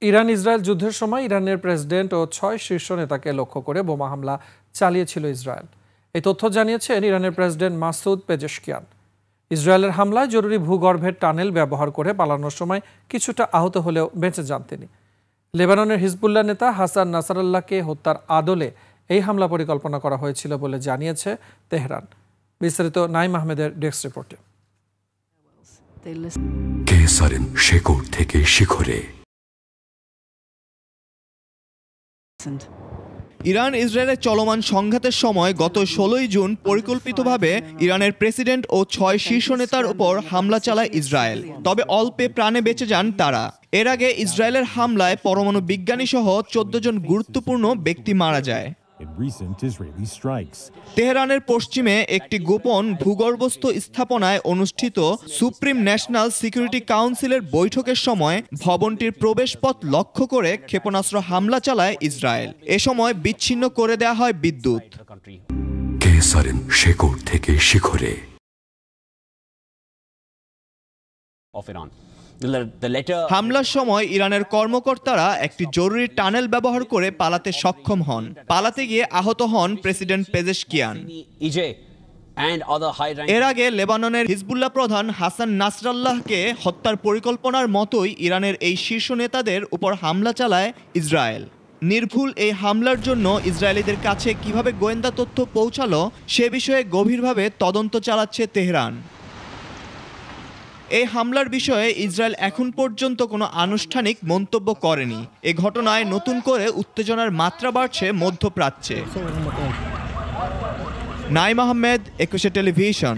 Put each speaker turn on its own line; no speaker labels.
Iran Israel যুদ্ধের সময় ইরানের প্রেসিডেন্ট ও ৬ শীর্ষ নেতাকে লক্ষ্য করে বোমা হামলা চালিয়েছিল ইসরায়েল। এই তথ্য জানিয়েছেন ইরানের প্রেসিডেন্ট মাসুদ পেজেশকিয়ান। ইসরায়েলের হামলায় জরুরি ভূগর্ভের টানেল ব্যবহার করে পালানোর সময় কিছুটা আহত হলেও বেঁচে যান তিনি। লেবাননের হিজবুল্লাহ নেতা হাসান নাসারাল্লাহকে হত্যার আদলে এই হামলা পরিকল্পনা করা হয়েছিল বলে জানিয়েছে তেহরান। বিস্তারিত নাইম আহমেদের ডেস্ক রিপোর্টে।
শেকড় থেকে শিখরে।
ইরান ইসরায়েলের চলমান সংঘাতের সময় গত ১৬ জুন পরিকল্পিতভাবে ইরানের প্রেসিডেন্ট ও ৬ শীর্ষ নেতার উপর হামলা চালায় ইসরায়েল। তবে অল্পে প্রাণে বেঁচে যান তারা। এর আগে ইসরায়েলের হামলায় পরমাণু বিজ্ঞানী সহ ১৪ জন গুরুত্বপূর্ণ ব্যক্তি মারা যায়। তেহরানের পশ্চিমে একটি গোপন ভূগর্ভস্থ স্থাপনায় অনুষ্ঠিত সুপ্রিম ন্যাশনাল সিকিউরিটি কাউন্সিলের বৈঠকের সময় ভবনটির প্রবেশপথ লক্ষ্য করে ক্ষেপণাস্ত্র হামলা চালায় ইসরায়েল। এ সময় বিচ্ছিন্ন করে দেয়া হয় বিদ্যুৎ।
শেকড় থেকে শিখরে।
হামলার সময় ইরানের কর্মকর্তারা একটি জরুরি টানেল ব্যবহার করে পালাতে সক্ষম হন। পালাতে গিয়ে আহত হন প্রেসিডেন্ট পেজেশকিয়ান। এর আগে লেবাননের হিজবুল্লাহ প্রধান হাসান নাসরাল্লাহকে হত্যার পরিকল্পনার মতোই ইরানের এই শীর্ষ নেতাদের উপর হামলা চালায় ইসরায়েল। নির্ভুল এই হামলার জন্য ইসরায়েলিদের কাছে কিভাবে গোয়েন্দা তথ্য পৌঁছালো সে বিষয়ে গভীরভাবে তদন্ত চালাচ্ছে তেহরান। এই হামলার বিষয়ে ইসরায়েল এখন পর্যন্ত কোনো আনুষ্ঠানিক মন্তব্য করেনি। এ ঘটনায় নতুন করে উত্তেজনার মাত্রা বাড়ছে মধ্যপ্রাচ্যে। নাইম আহমেদ, ২১ টেলিভিশন।